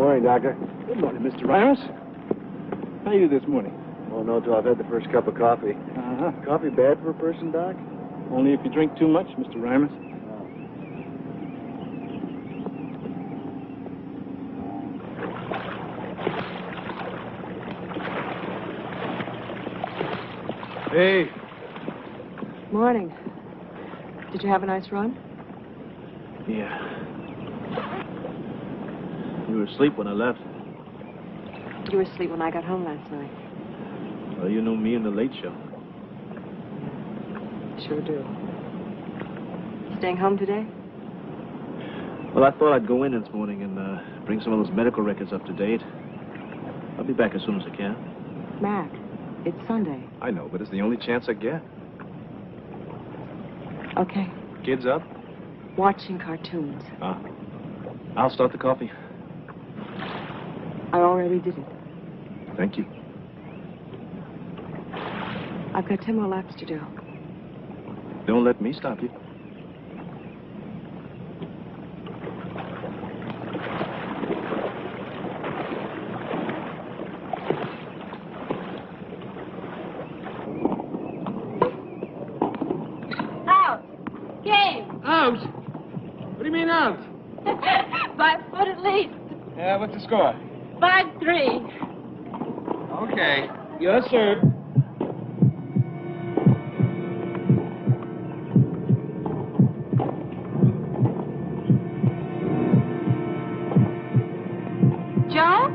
morning, Doctor. Good morning, Mr. Ramos. How are you this morning? Won't know till I've had the first cup of coffee. Uh-huh. Coffee bad for a person, Doc? Only if you drink too much, Mr. Ramos. Hey. Morning. Did you have a nice run? Yeah. You were asleep when I left. You were asleep when I got home last night. Well, you know me and the Late Show. Sure do. Staying home today? Well, I thought I'd go in this morning and bring some of those medical records up to date. I'll be back as soon as I can. Mac, it's Sunday. I know, but it's the only chance I get. Okay. Kids up? Watching cartoons. I'll start the coffee. I already did it. Thank you. I've got 10 more laps to do. Don't let me stop you. Out! Game! Out? What do you mean out? By a foot at least. Yeah, what's the score? 5-3. Okay. Your serve. Joe?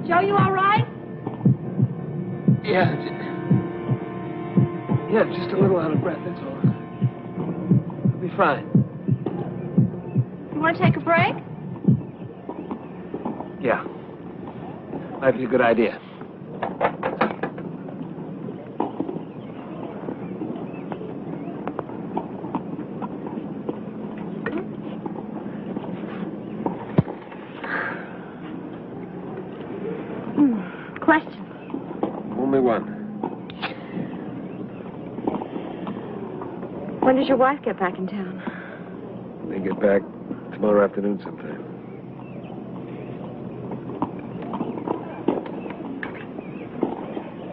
Joe, you all right? Yeah, just a little out of breath, that's all. I'll be fine. You want to take a break? Yeah. Might be a good idea. Question. Only one. When does your wife get back in town? They get back tomorrow afternoon sometime.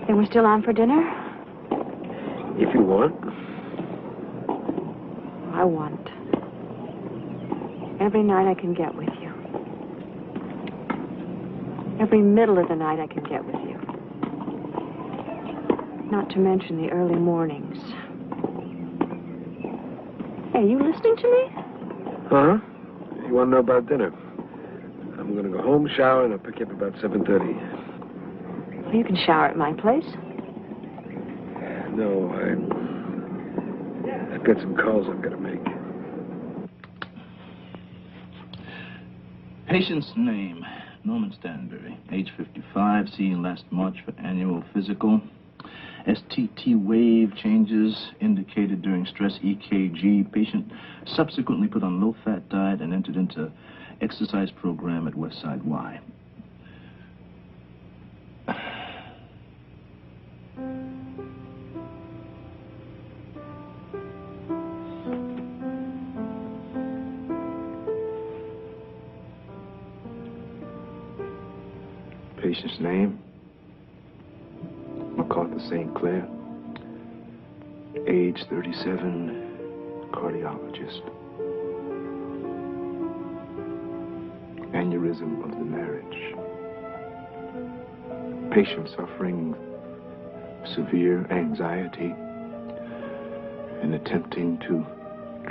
Then we're still on for dinner? If you want. I want. Every night I can get with you. Every middle of the night I can get with you. Not to mention the early mornings. Hey, you listening to me? Huh? You want to know about dinner? I'm going to go home, shower, and I'll pick you up about 7:30. Well, you can shower at my place. No, I've got some calls I've got to make. Patient's name, Norman Stanbury, age 55, seen last March for annual physical. STT wave changes indicated during stress EKG. Patient subsequently put on low-fat diet and entered into exercise program at Westside Y. Patient's name? MacArthur St. Clair. Age 37, cardiologist. Aneurysm of the marriage. Patient suffering severe anxiety and attempting to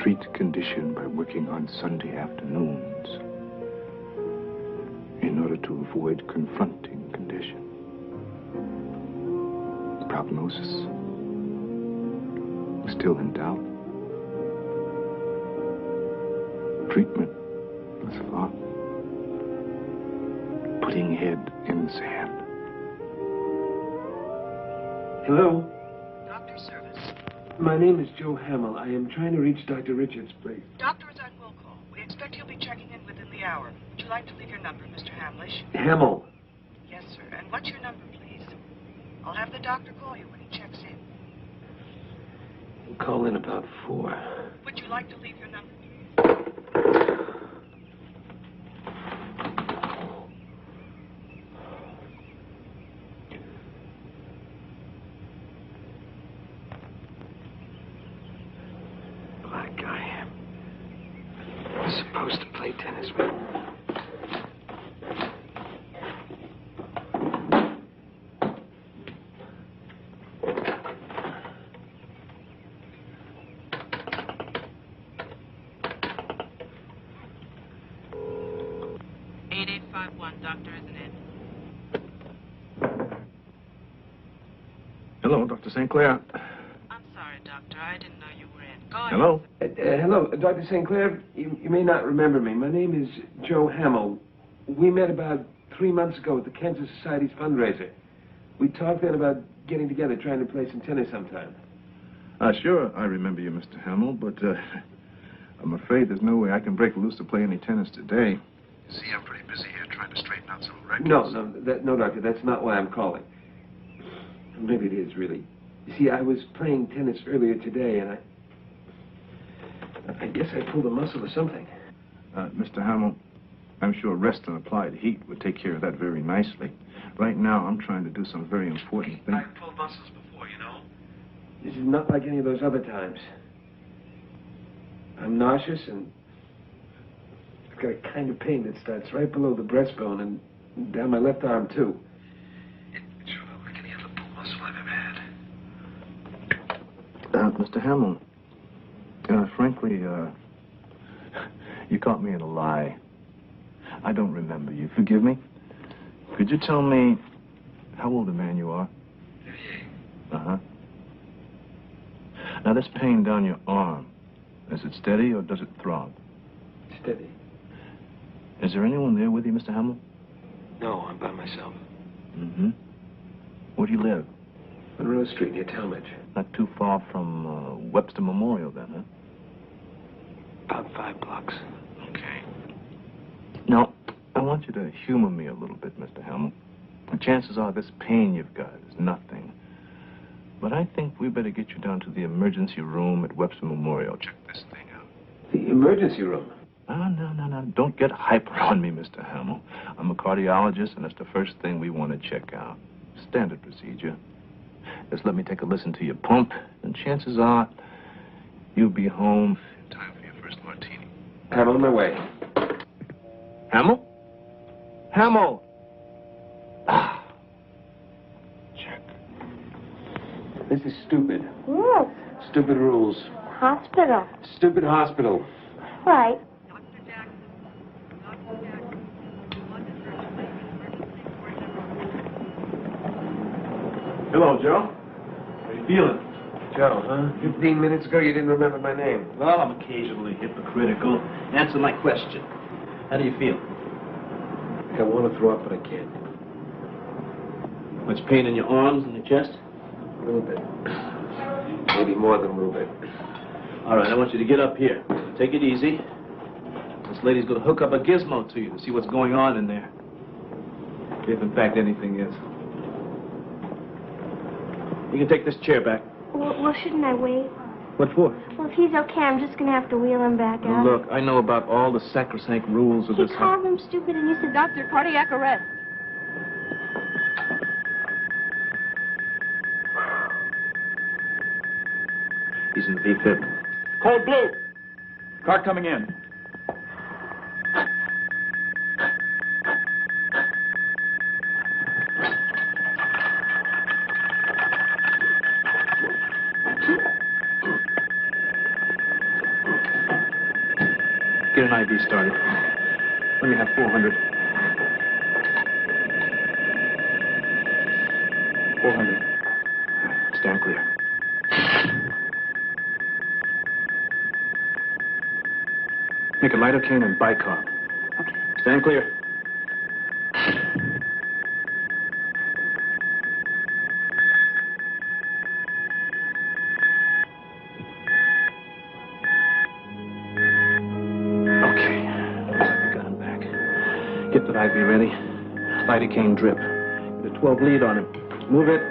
treat the condition by working on Sunday afternoons in order to avoid confronting condition. Prognosis still in doubt. Treatment thus far. Putting head in sand. Hello? Doctor service. My name is Joe Hamill. I am trying to reach Dr. Richards, please. Doctor is on will call. We expect he'll be checking in within the hour. Would you like to leave your number, Mr. Hamlish? Hamill. Yes, sir. And what's your number, please? I'll have the doctor call you when he checks in. He'll call in about 4. Would you like to leave your number, please? play tennis with. Doctor, isn't it? Hello, Dr. St. Clair. I'm sorry, Doctor. I didn't know you were in. Go ahead. Hello? Hello, Dr. St. Clair. You may not remember me. My name is Joe Hamill. We met about 3 months ago at the Cancer Society's fundraiser. We talked then about getting together, trying to play some tennis sometime. Sure, I remember you, Mr. Hamill, but I'm afraid there's no way I can break loose to play any tennis today. You see, I'm pretty busy here trying to straighten out some records. No, Doctor, that's not why I'm calling. Maybe it is, really. You see, I was playing tennis earlier today, and I guess I pulled a muscle or something. Mr. Hamill, I'm sure rest and applied heat would take care of that very nicely. Right now, I'm trying to do some very important things. I've pulled muscles before, you know. This is not like any of those other times. I'm nauseous, and I've got a kind of pain that starts right below the breastbone and down my left arm, too. It's sure not like any other pull muscle I've ever had. Mr. Hamill, frankly, you caught me in a lie. I don't remember you. Forgive me. Could you tell me how old a man you are? 38. Uh-huh. Now, this pain down your arm, is it steady or does it throb? Steady. Is there anyone there with you, Mr. Hamill? No, I'm by myself. Mm-hmm. Where do you live? Monroe Street near Talmadge. Not too far from Webster Memorial, then, huh? About 5 blocks. Okay. Now, I want you to humor me a little bit, Mr. Hamill. The chances are this pain you've got is nothing. But I think we better get you down to the emergency room at Webster Memorial. Check this thing out. The emergency room? No. Don't get hyper on me, Mr. Hamill. I'm a cardiologist, and it's the first thing we want to check out. Standard procedure. Just let me take a listen to your pump, and chances are you'll be home in time for your first martini. I'm on my way. Hamill? Hamill! Check. This is stupid. Yes. Stupid rules. Hospital. Stupid hospital. Right. Hello, Joe. How you feeling? Joe, huh? 15 minutes ago, you didn't remember my name. Well, I'm occasionally hypocritical. Answer my question. How do you feel? I want to throw up, but I can't. Much pain in your arms and your chest? A little bit. Maybe more than a little bit. All right, I want you to get up here. Take it easy. This lady's going to hook up a gizmo to you to see what's going on in there. If, in fact, anything is. You can take this chair back. Well, shouldn't I wait? What for? Well, if he's okay, I'm just going to have to wheel him back out. Look, I know about all the sacrosanct rules of He this house. called him stupid, and you said, Doctor, cardiac arrest. He's in the V-fib. Code blue. Car coming in. Get an IV started. Let me have 400. 400. Stand clear. Make a lidocaine and bicarb. Okay. Stand clear. Okay. Looks like we got him back. Get that IV ready. Lidocaine drip. Get a 12 lead on him. Move it.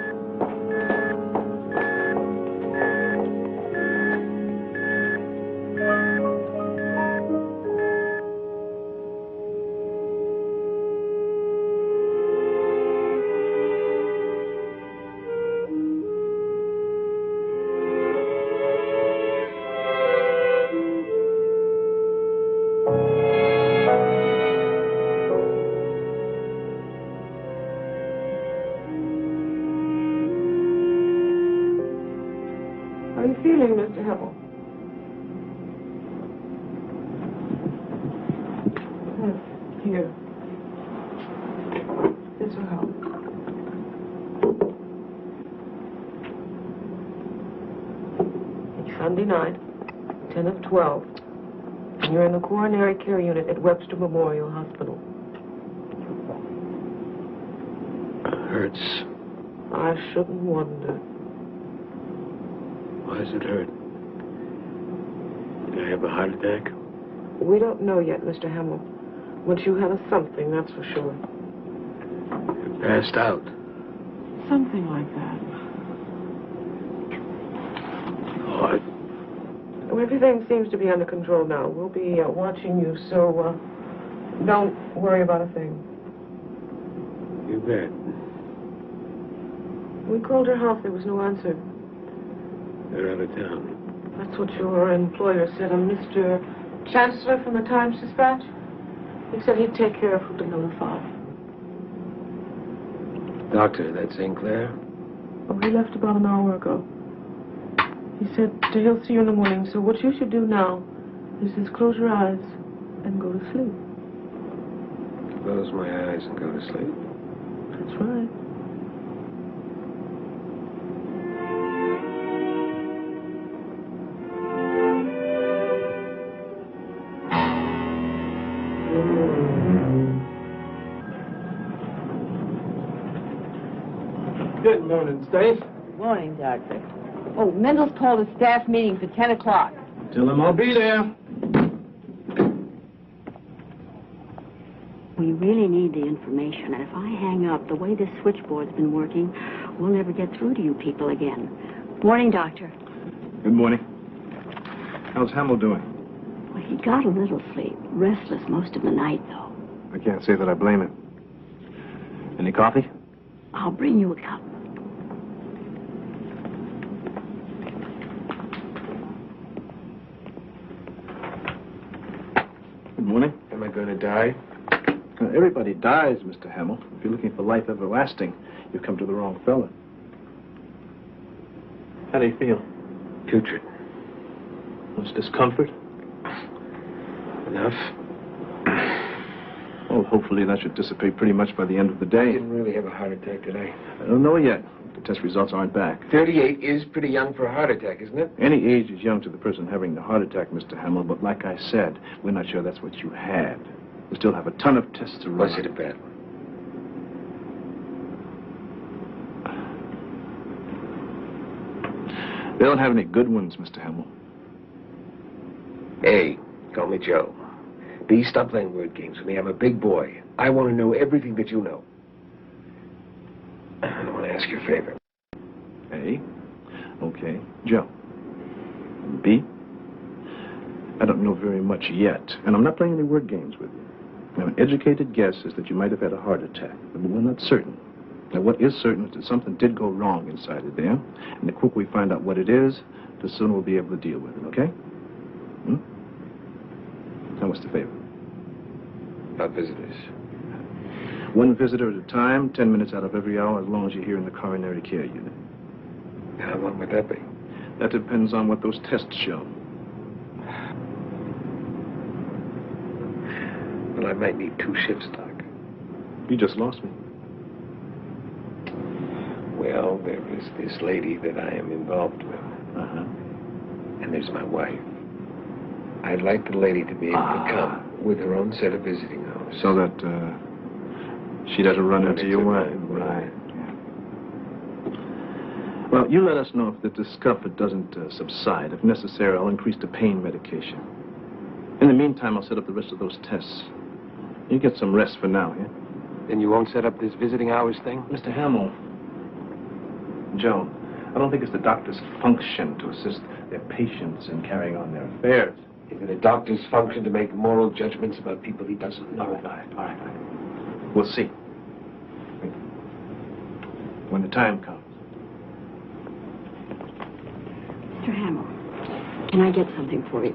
are you feeling, Mr. Hamill? Here. This will help. It's Sunday night, 10 of 12. And you're in the coronary care unit at Webster Memorial Hospital. Hurts. I shouldn't wonder. Why does it hurt? Did I have a heart attack? We don't know yet, Mr. Hamill. But you had a something, that's for sure. I passed out. Something like that. What? Everything seems to be under control now. We'll be watching you, so don't worry about a thing. You bet. We called your house. There was no answer. They're out of town. That's what your employer said. Mr. Chancellor from the Times-Dispatch? He said he'd take care of Route number 5. Doctor, that's St. Clair? Oh, he left about an hour ago. He said he'll see you in the morning, so what you should do now is just close your eyes and go to sleep. Close my eyes and go to sleep. That's right. Good morning, Stace. Morning, Doctor. Oh, Mendel's called a staff meeting for 10 o'clock. Tell him I'll be there. We really need the information, and if I hang up, the way this switchboard's been working, we'll never get through to you people again. Morning, Doctor. Good morning. How's Hamill doing? Well, he got a little sleep. Restless most of the night, though. I can't say that I blame him. Any coffee? I'll bring you a cup. Good morning. Am I going to die? Everybody dies, Mr. Hamill. If you're looking for life everlasting, you've come to the wrong fella. How do you feel? Putrid. Much discomfort? Enough. Well, hopefully that should dissipate pretty much by the end of the I day. didn't really have a heart attack, did I? I don't know yet. The test results aren't back. 38 is pretty young for a heart attack, isn't it? Any age is young to the person having the heart attack, Mr. Hamill, but like I said, we're not sure that's what you had. We still have a ton of tests to run. Was it a bad one? They don't have any good ones, Mr. Hamill. Hey, call me Joe. Please stop playing word games with me. I'm a big boy. I want to know everything that you know. I want to ask you a favor. A. Okay. Joe. B. I don't know very much yet, and I'm not playing any word games with you. Now, an educated guess is that you might have had a heart attack, but we're not certain. Now, what is certain is that something did go wrong inside of there, and the quicker we find out what it is, the sooner we'll be able to deal with it, okay? Now, what's the favor? About visitors. One visitor at a time, 10 minutes out of every hour, as long as you're here in the coronary care unit. How long would that be? That depends on what those tests show. Well, I might need 2 shifts, Doc. You just lost me. Well, there is this lady that I am involved with. Uh-huh. And there's my wife. I'd like the lady to be able to come with her own set of visiting hours. So that, she doesn't run into your wife. Right. Yeah. Well, you let us know if the discomfort doesn't subside. If necessary, I'll increase the pain medication. In the meantime, I'll set up the rest of those tests. You get some rest for now, yeah? Then you won't set up this visiting hours thing? Mr. Hamill. Joe, I don't think it's the doctor's function to assist their patients in carrying on their affairs. Is it a doctor's function to make moral judgments about people he doesn't know? All right. We'll see. When the time comes. Mr. Hamill, can I get something for you?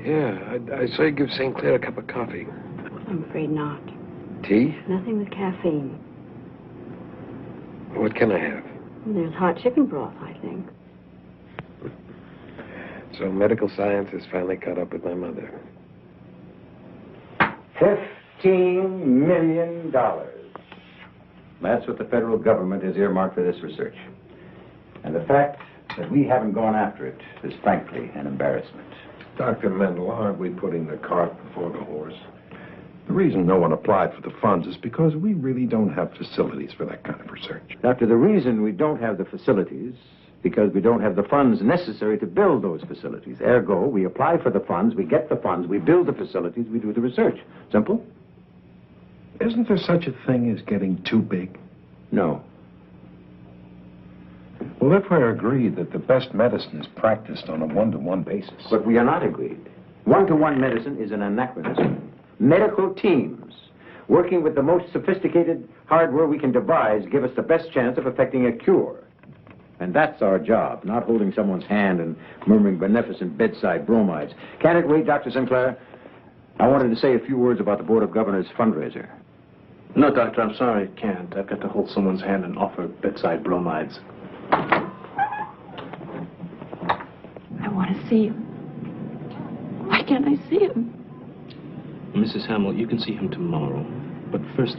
Yeah, I saw you give St. Clair a cup of coffee. I'm afraid not. Tea? Nothing with caffeine. What can I have? There's hot chicken broth, I think. Well, So medical science has finally caught up with my mother. $15 million. That's what the federal government has earmarked for this research. And the fact that we haven't gone after it is frankly an embarrassment. Dr. Mendel, aren't we putting the cart before the horse? The reason no one applied for the funds is because we really don't have facilities for that kind of research. Doctor, the reason we don't have the facilities because we don't have the funds necessary to build those facilities. Ergo, we apply for the funds, we get the funds, we build the facilities, we do the research. Simple? Isn't there such a thing as getting too big? No. Well, if we're agreed that the best medicine is practiced on a one-to-one basis. But we are not agreed. One-to-one medicine is an anachronism. Medical teams, working with the most sophisticated hardware we can devise, give us the best chance of effecting a cure. And that's our job, not holding someone's hand and murmuring beneficent bedside bromides. Can it wait, Dr. Sinclair? I wanted to say a few words about the Board of Governors fundraiser. No, Doctor, I'm sorry, I can't. I've got to hold someone's hand and offer bedside bromides. I want to see him. Why can't I see him? Mrs. Hamill, you can see him tomorrow. But first,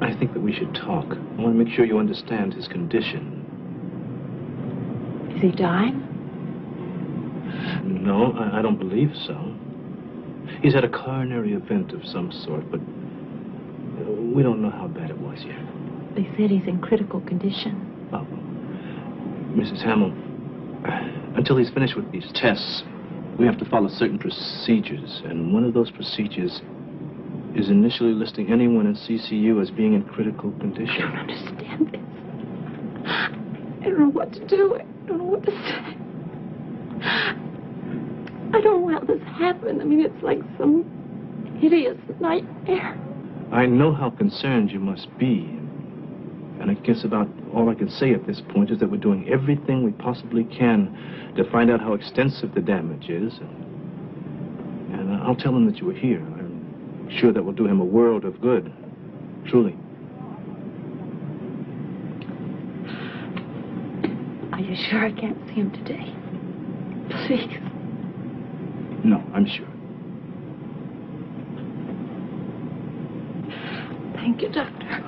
I think that we should talk. I want to make sure you understand his condition. Is he dying? No, I don't believe so. He's had a coronary event of some sort, but we don't know how bad it was yet. They said he's in critical condition. Oh, Mrs. Hamill, until he's finished with these tests, we have to follow certain procedures, and one of those procedures is initially listing anyone in CCU as being in critical condition. I don't understand this. I don't know what to do. I don't know what to say. I don't know how this happened. I mean, it's like some hideous nightmare. I know how concerned you must be. And I guess about all I can say at this point is that we're doing everything we possibly can to find out how extensive the damage is. And I'll tell him that you were here. I'm sure that will do him a world of good. Truly. Are you sure I can't see him today? Please. No, I'm sure. Thank you, Doctor.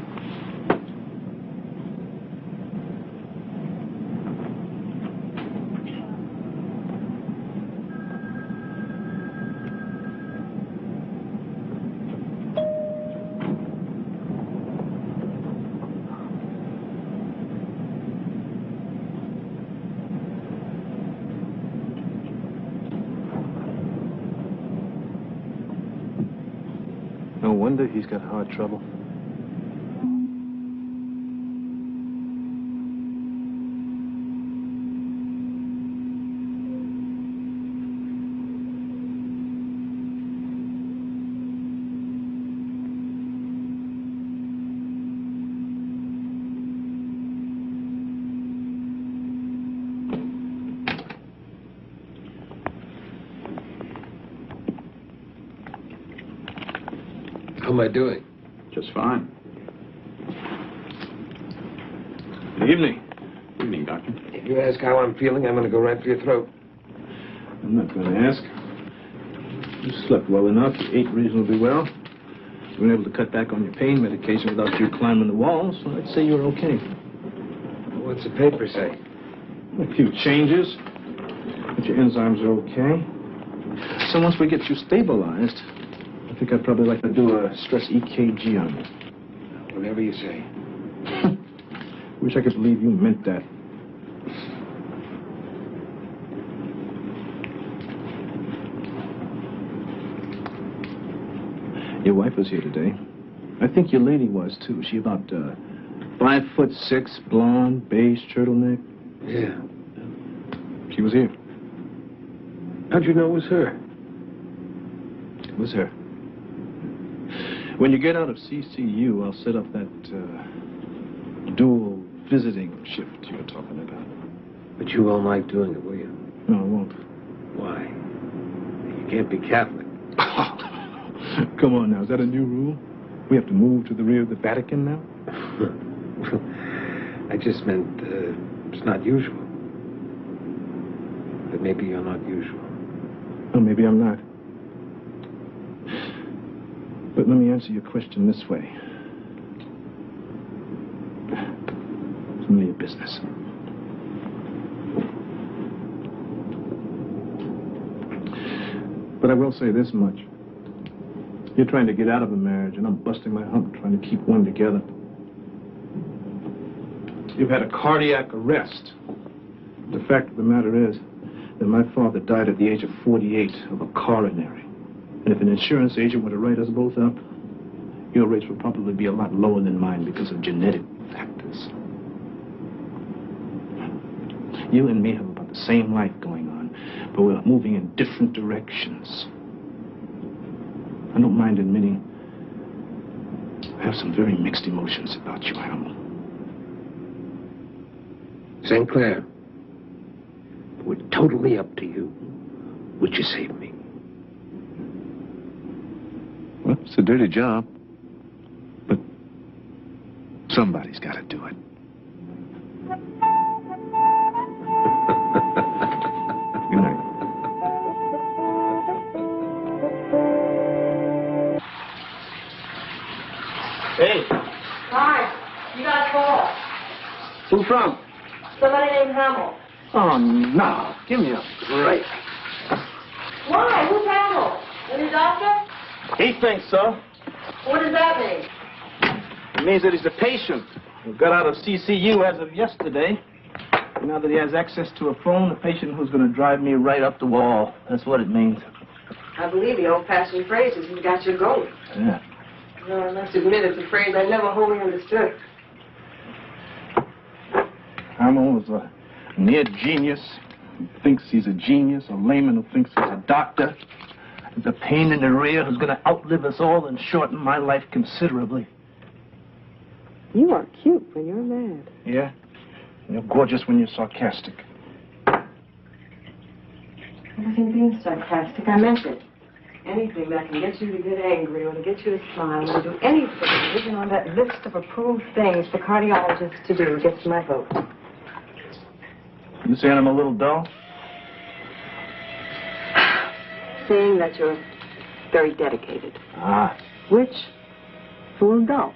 No wonder he's got heart trouble. How am I doing? Just fine. Good evening. Good evening, Doctor. If you ask how I'm feeling, I'm going to go right for your throat. I'm not going to ask. You slept well enough. You ate reasonably well. You were able to cut back on your pain medication without you climbing the walls, so I'd say you're okay. What's the paper say? A few changes, but your enzymes are okay. So once we get you stabilized, I think I'd probably like to do a stress EKG on you. Whatever you say. Wish I could believe you meant that. Your wife was here today. I think your lady was, too. She about 5'6", blonde, beige turtleneck. Yeah. She was here. How'd you know it was her? It was her. When you get out of CCU, I'll set up that dual visiting shift you were talking about. But you won't like doing it, will you? No, I won't. Why? You can't be Catholic. Come on now, is that a new rule? We have to move to the rear of the Vatican now? I just meant it's not usual. but maybe you're not usual. Well, maybe I'm not. But let me answer your question this way. It's none of your business. But I will say this much. You're trying to get out of a marriage, and I'm busting my hump trying to keep one together. You've had a cardiac arrest. The fact of the matter is that my father died at the age of 48 of a coronary. And if an insurance agent were to write us both up, your rates would probably be a lot lower than mine because of genetic factors. You and me have about the same life going on, but we're moving in different directions. I don't mind admitting I have some very mixed emotions about you, Hamill. St. Clair, we're totally up to you. Would you save me? Well, it's a dirty job. But somebody's got to do it. Good night. Hey, Hi. You got a call. who from? Somebody named Hamill. Oh, no. Give me a break. Why? Who's Hamill? Any doctor? He thinks so. What does that mean? It means that he's a patient who got out of CCU as of yesterday. Now that he has access to a phone, the patient who's going to drive me right up the wall. That's what it means. I believe the old-fashioned phrase is he's got your goat. Yeah. No, I must admit it's a phrase I never wholly understood. Hamill is a near genius who thinks he's a genius, a layman who thinks he's a doctor. He's a pain in the rear who's going to outlive us all and shorten my life considerably. You are cute when you're mad. Yeah? You're gorgeous when you're sarcastic. I wasn't being sarcastic. I meant it. Anything that can get you to get angry or to get you to smile or do anything that isn't on that list of approved things for cardiologists to do gets my vote. You saying I'm a little dull? Saying that you're very dedicated. Ah. Which is a little dull.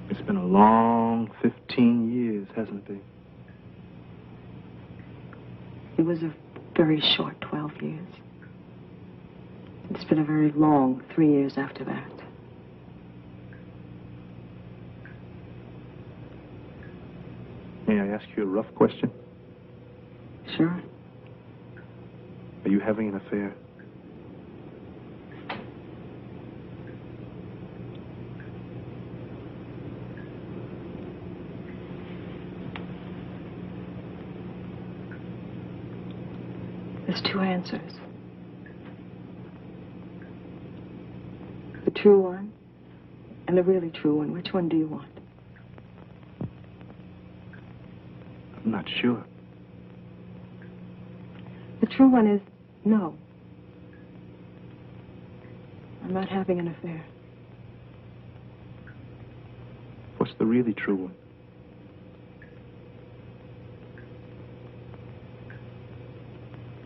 It's been a long 15 years, hasn't it? It was a very short 12 years. It's been a very long 3 years after that. May I ask you a rough question? Sure. Are you having an affair? There's two answers. The true one and the really true one. Which one do you want? I'm not sure. The true one is no. I'm not having an affair. What's the really true one?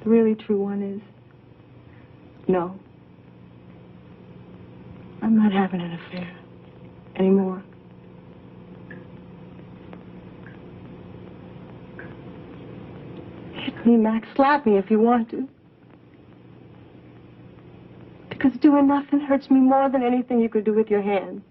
The really true one is no. I'm not having an affair anymore. Hit me, Max. Slap me if you want to. Because doing nothing hurts me more than anything you could do with your hands.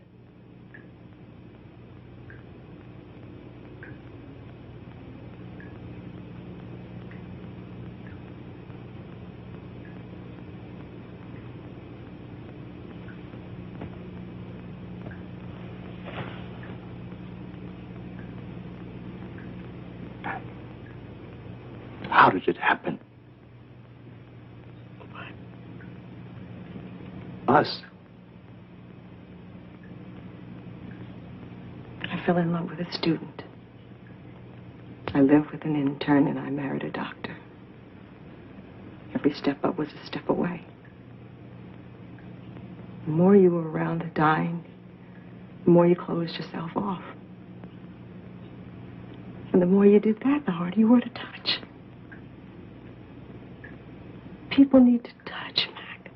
How did it happen? Us. I fell in love with a student. I lived with an intern and I married a doctor. Every step up was a step away. The more you were around her dying, the more you closed yourself off. And the more you did that, the harder you were to touch. People need to touch, Mac.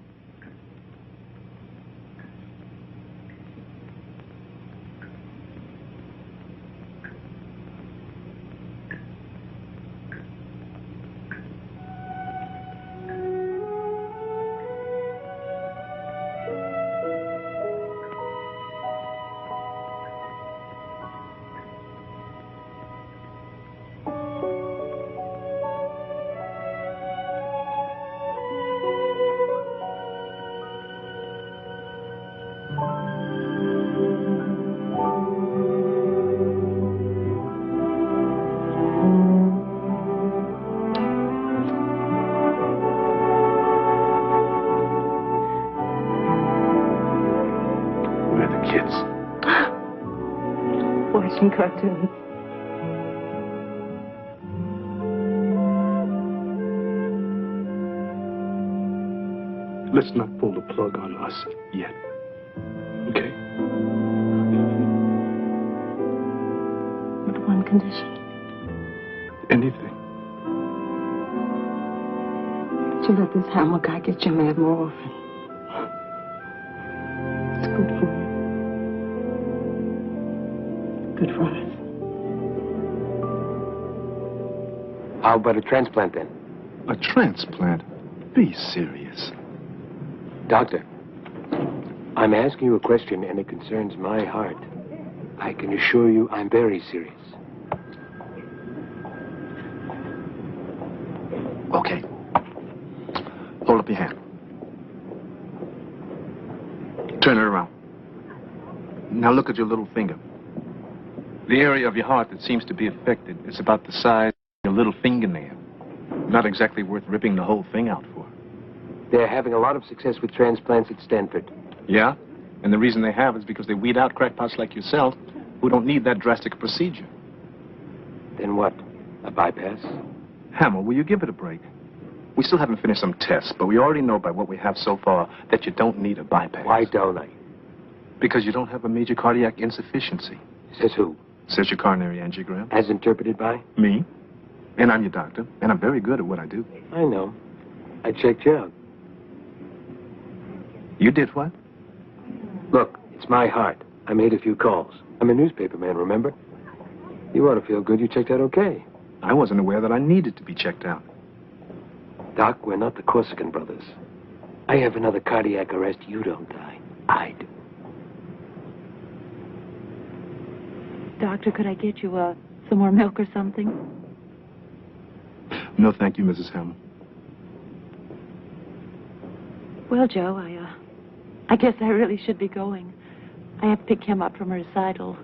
Watching cartoons. Let's not pull the plug on us yet. Okay? With one condition. Anything. That you let this Hamill guy get you mad more often. It's good for you. Good for us. How about a transplant then? A transplant? Be serious. Doctor, I'm asking you a question and it concerns my heart. I can assure you I'm very serious. Okay. Hold up your hand. Turn it around. Now look at your little finger. The area of your heart that seems to be affected is about the size of your little fingernail. Not exactly worth ripping the whole thing out for. They're having a lot of success with transplants at Stanford. Yeah? And the reason they have is because they weed out crackpots like yourself who don't need that drastic procedure. Then what? A bypass? Hamill, will you give it a break? We still haven't finished some tests, but we already know by what we have so far that you don't need a bypass. Why don't I? Because you don't have a major cardiac insufficiency. Says who? Says your coronary angiogram. As interpreted by? Me. And I'm your doctor, and I'm very good at what I do. I know. I checked you out. You did what? Look, it's my heart. I made a few calls. I'm a newspaper man, remember? You ought to feel good you checked out okay. I wasn't aware that I needed to be checked out. Doc, we're not the Corsican brothers. I have another cardiac arrest. You don't die. I do. Doctor, could I get you some more milk or something? No, thank you, Mrs. Hamill. Well, Joe, I guess I really should be going. I have to pick him up from a recital.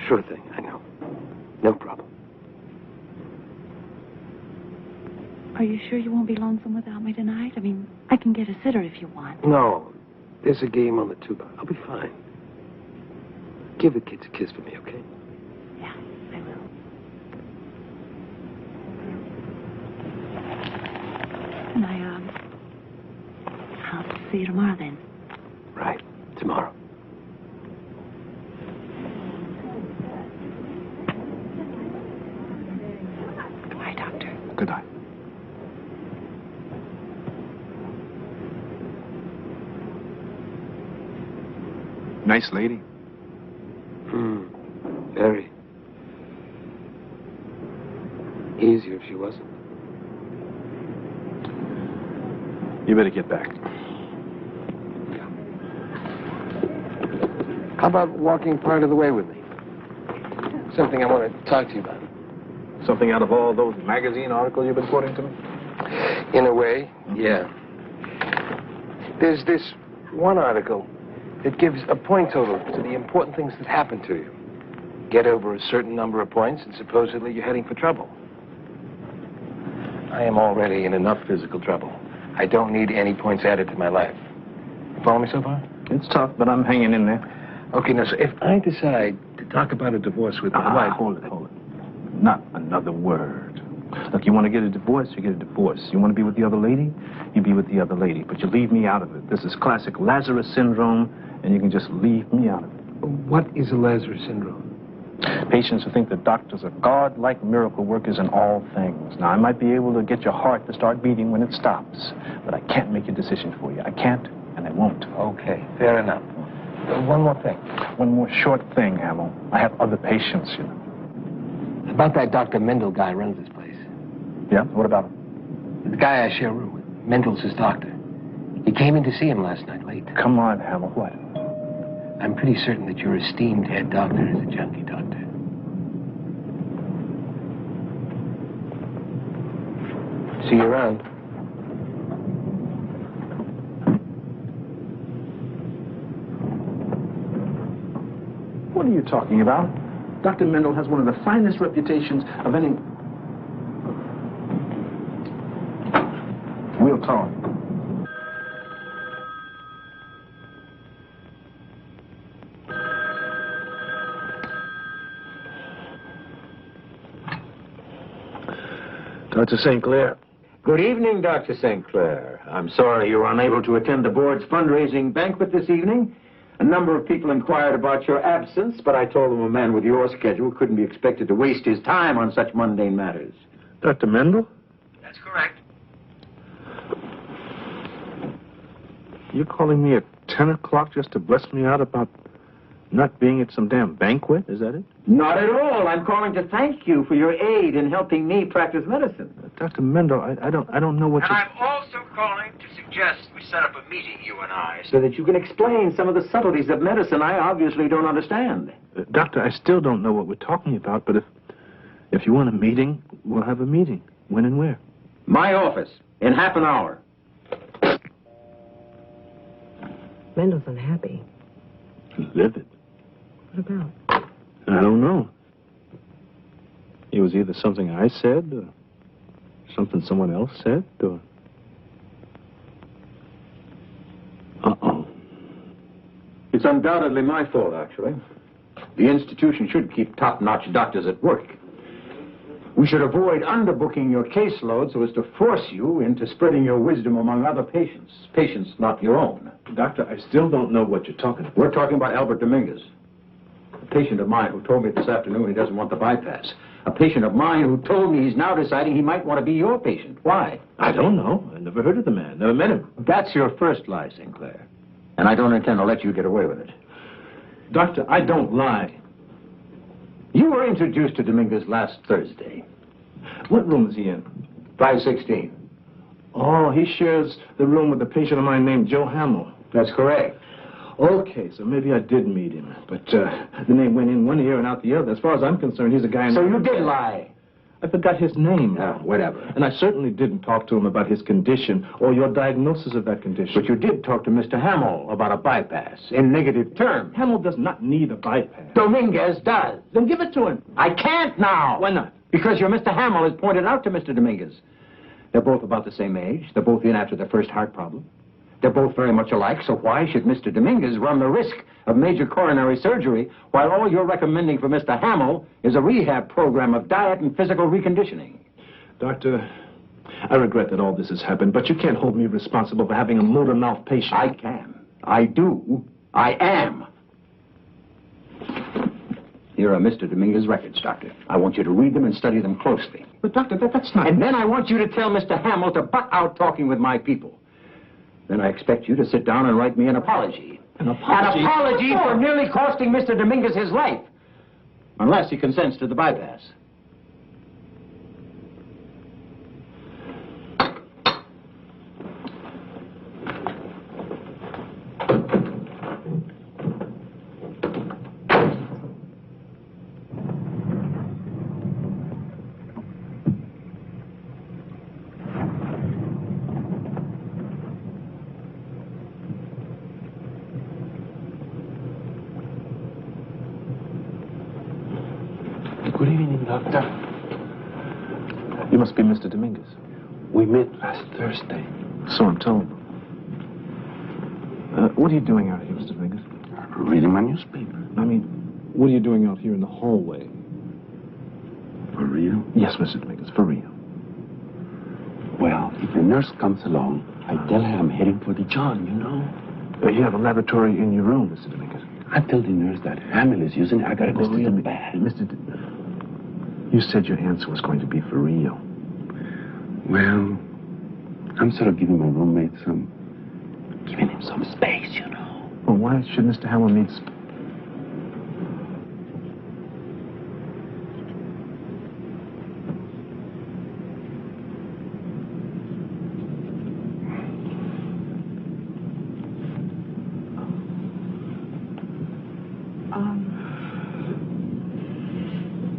Sure thing, I know. No problem. Are you sure you won't be lonesome without me tonight? I mean, I can get a sitter if you want. No. There's a game on the tuba. I'll be fine. Give the kids a kiss for me, okay? Yeah, I will. And I'll see you tomorrow then. Right. Tomorrow. Goodbye, Doctor. Good night. Nice lady. Very. Easier if she wasn't. You better get back. How about walking part of the way with me? Something I want to talk to you about. Something out of all those magazine articles you've been quoting to me? In a way, yeah. There's this one article that gives a point total to the important things that happen to you. Get over a certain number of points, and supposedly you're heading for trouble. I am already in enough physical trouble. I don't need any points added to my life. You follow me so far? It's tough, but I'm hanging in there. Okay, now, so if I decide to talk about a divorce with my wife... Hold it. Not another word. Look, you want to get a divorce, you get a divorce. You want to be with the other lady, you be with the other lady. But you leave me out of it. This is classic Lazarus syndrome, and you can just leave me out of it. What is a Lazarus syndrome? Patients who think that doctors are God-like miracle workers in all things. Now, I might be able to get your heart to start beating when it stops, but I can't make your decision for you. I can't, and I won't. Okay, fair enough. One more thing. One more short thing, Hamill. I have other patients, you know. About that Dr. Mendel guy who runs this place. Yeah? What about him? The guy I share a room with. Mendel's his doctor. He came in to see him last night late. Come on, Hamill. What? I'm pretty certain that your esteemed head doctor is a junkie doctor. See you around. What are you talking about? Dr. Mendel has one of the finest reputations of any... We'll talk. Dr. St. Clair. Good evening, Dr. St. Clair. I'm sorry you were unable to attend the board's fundraising banquet this evening. A number of people inquired about your absence, but I told them a man with your schedule couldn't be expected to waste his time on such mundane matters. Dr. Mendel? That's correct. You're calling me at 10 o'clock just to bless me out about not being at some damn banquet? Is that it? Not at all. I'm calling to thank you for your aid in helping me practice medicine. Dr. Mendel, I don't know what And I'm also calling to suggest we set up a meeting, you and I, so that you can explain some of the subtleties of medicine I obviously don't understand. Doctor, I still don't know what we're talking about, but if you want a meeting, we'll have a meeting. When and where? My office, in half an hour. Mendel's unhappy. Livid. What about? I don't know. It was either something I said, or something someone else said, or... Uh-oh. It's undoubtedly my fault, actually. The institution should keep top-notch doctors at work. We should avoid underbooking your caseload so as to force you into spreading your wisdom among other patients. Patients not your own. Doctor, I still don't know what you're talking about. We're talking about Albert Dominguez. A patient of mine who told me this afternoon he doesn't want the bypass. A patient of mine who told me he's now deciding he might want to be your patient. Why? I don't know. I never heard of the man. Never met him. That's your first lie, Sinclair. And I don't intend to let you get away with it. Doctor, I don't lie. You were introduced to Dominguez last Thursday. What room is he in? 516. Oh, he shares the room with a patient of mine named Joe Hamill. That's correct. Okay, so maybe I did meet him. But the name went in one ear and out the other. As far as I'm concerned, he's a guy in... So you did lie. I forgot his name. Oh, whatever. And I certainly didn't talk to him about his condition or your diagnosis of that condition. But you did talk to Mr. Hamill about a bypass in negative terms. Hamill does not need a bypass. Dominguez does. Then give it to him. I can't now. Why not? Because your Mr. Hamill has pointed out to Mr. Dominguez. They're both about the same age. They're both in after their first heart problem. They're both very much alike, so why should Mr. Dominguez run the risk of major coronary surgery while all you're recommending for Mr. Hamill is a rehab program of diet and physical reconditioning? Doctor, I regret that all this has happened, but you can't hold me responsible for having a motor-mouth patient. I can. I do. I am. Here are Mr. Dominguez's records, Doctor. I want you to read them and study them closely. But, Doctor, that's not... And then I want you to tell Mr. Hamill to butt out talking with my people. Then I expect you to sit down and write me an apology. An apology? An apology for nearly costing Mr. Dominguez his life. Unless he consents to the bypass. Good evening, Doctor. You must be Mr. Dominguez. We met last Thursday. So I'm told. What are you doing out here, Mr. Dominguez? Reading my newspaper. I mean, what are you doing out here in the hallway? For real? Yes, Mr. Dominguez, for real. If a nurse comes along, I tell her I'm heading for the John, you know. You have a laboratory in your room, Mr. Dominguez. I tell the nurse that Hamill is using it. I gotta go real bad. You said your answer was going to be for real. Well, I'm sort of giving my roommate giving him some space, you know. Well, why should Mr. Hamill need space?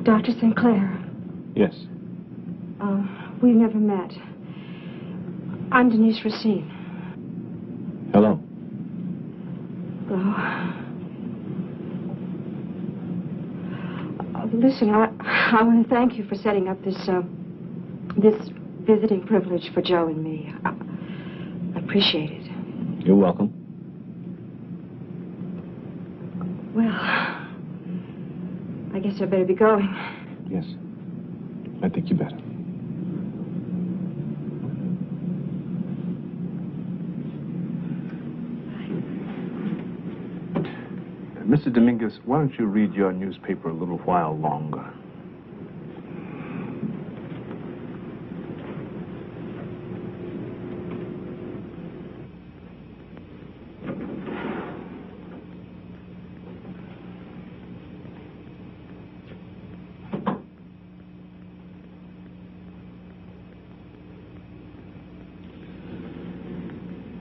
Dr. Sinclair. Yes. We've never met. I'm Denise Racine. Hello. Hello. Listen, I want to thank you for setting up this visiting privilege for Joe and me. I appreciate it. You're welcome. Well, I guess I better be going. Yes. I think you better. Mr. Dominguez, why don't you read your newspaper a little while longer?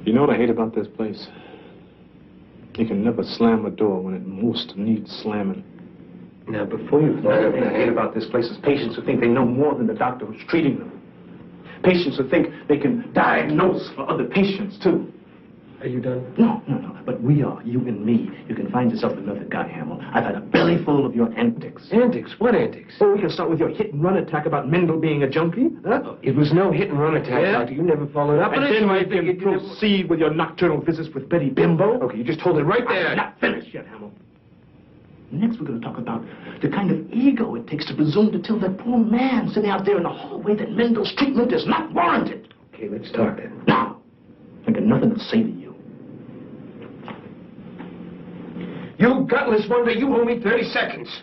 You know what I hate about this place? You can never slam a door when it most needs slamming. Now, before you... What I hate about this place is patients who think they know more than the doctor who's treating them. Patients who think they can diagnose for other patients, too. Are you done? No. But we are, you and me. You can find yourself another guy, Hamill. I've had a belly full of your antics. Antics? What antics? Oh, we can start with your hit-and-run attack about Mendel being a junkie. Huh? It was no hit-and-run attack, Yeah? Doctor. You never followed up. And then we can proceed with your nocturnal visits with Betty Bimbo. Okay, you just hold it right there. I'm not finished yet, Hamill. Next, we're going to talk about the kind of ego it takes to presume to tell that poor man sitting out there in the hallway that Mendel's treatment is not warranted. Okay, let's talk then. Now, I got nothing to say to you. You gutless wonder, you owe me 30 seconds.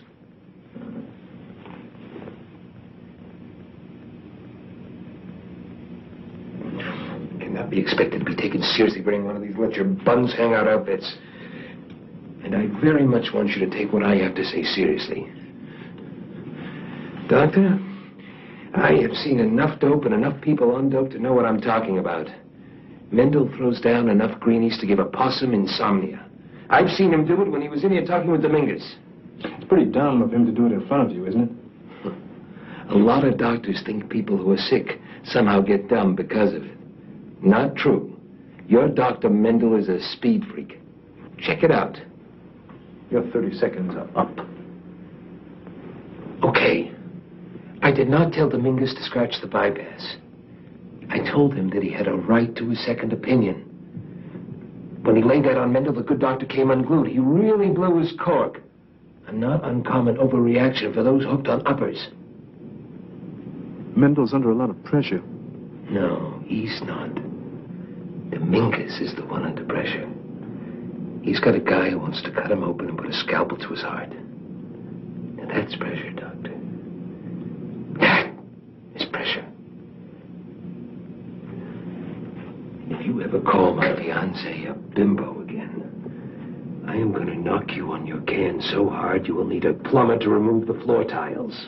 Cannot be expected to be taken seriously wearing one of these let your buns hang out outfits. And I very much want you to take what I have to say seriously. Doctor, I have seen enough dope and enough people on dope to know what I'm talking about. Mendel throws down enough greenies to give a possum insomnia. I've seen him do it when he was in here talking with Dominguez. It's pretty dumb of him to do it in front of you, isn't it? A lot of doctors think people who are sick somehow get dumb because of it. Not true. Your Dr. Mendel is a speed freak. Check it out. Your 30 seconds are up. Okay. I did not tell Dominguez to scratch the bypass. I told him that he had a right to a second opinion. When he laid that on Mendel, the good doctor came unglued. He really blew his cork. A not uncommon overreaction for those hooked on uppers. Mendel's under a lot of pressure. No, he's not. Dominguez is the one under pressure. He's got a guy who wants to cut him open and put a scalpel to his heart. Now that's pressure, Doctor. That is pressure. If you ever call my fiancée a bimbo again, I am going to knock you on your can so hard you will need a plumber to remove the floor tiles.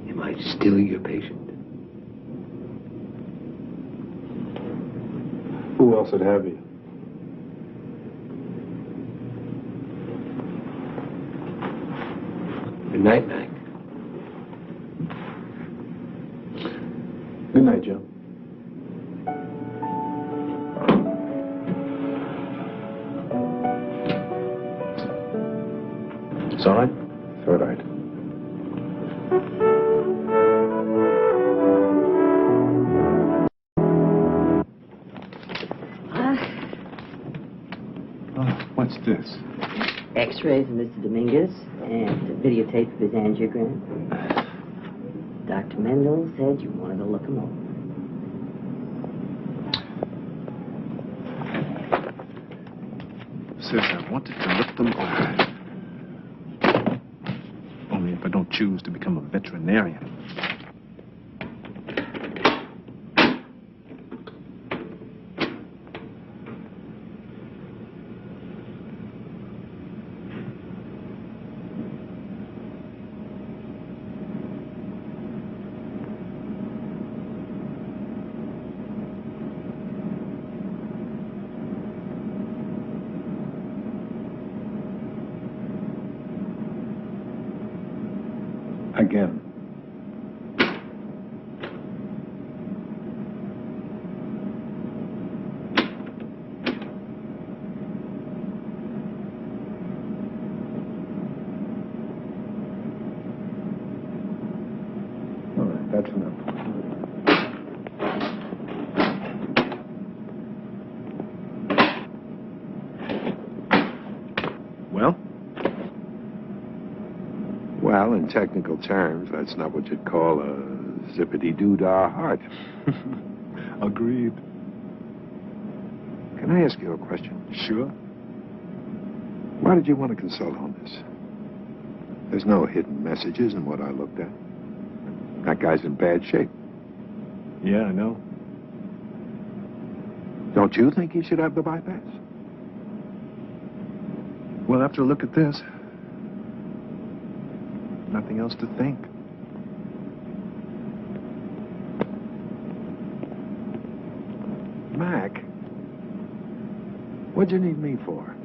Am I still your patient? Who else would have you? Good night, Mac. Good night, Joe. It's all right? It's all right. What's this? X-rays of Mr. Dominguez and a videotape of his angiogram. Dr. Mendel said you wanted to look him over. Says I wanted to look them over. Only if I don't choose to become a veterinarian. Again. All right, that's enough. Well? Well, in technical terms, that's not what you'd call a zippity-doo-dah heart. Agreed. Can I ask you a question? Sure. Why did you want to consult on this? There's no hidden messages in what I looked at. That guy's in bad shape. Yeah, I know. Don't you think he should have the bypass? Well, after a look at this, nothing else to think. Mac, what'd you need me for?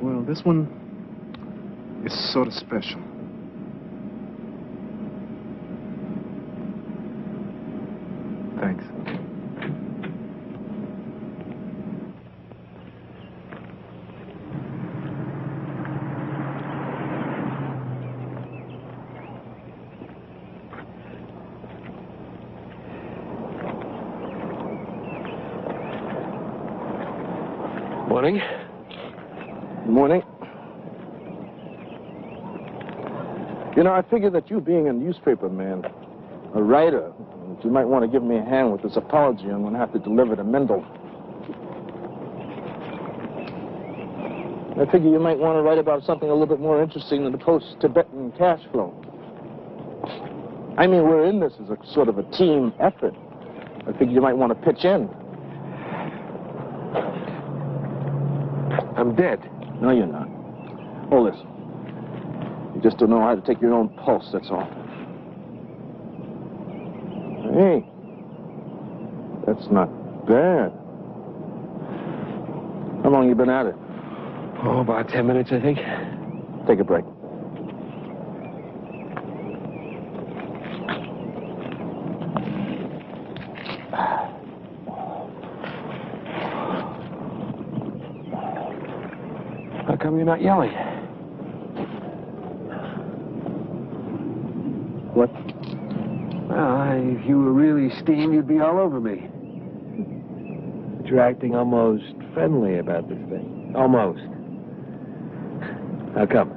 Well, this one is sort of special. Thanks. Morning. Good morning. You know, I figured that you being a newspaper man, a writer, you might want to give me a hand with this apology I'm going to have to deliver to Mendel. I figure you might want to write about something a little bit more interesting than the post-Tibetan cash flow. I mean, we're in this as a sort of a team effort. I figure you might want to pitch in. I'm dead. No, you're not. Oh, listen. You just don't know how to take your own pulse, that's all. Hey, that's not bad. How long you been at it? Oh, about 10 minutes, I think. Take a break. How come you're not yelling? What? Well, if you were really steamed, you'd be all over me. But you're acting almost friendly about this thing. Almost. How come?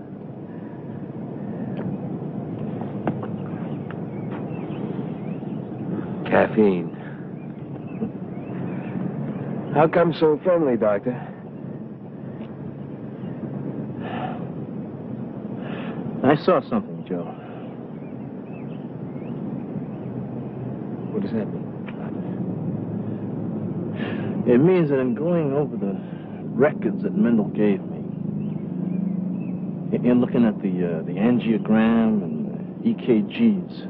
Caffeine. How come so friendly, Doctor? I saw something, Joe. What does that mean? It means that in going over the records that Mendel gave me, in looking at the angiogram and the EKGs,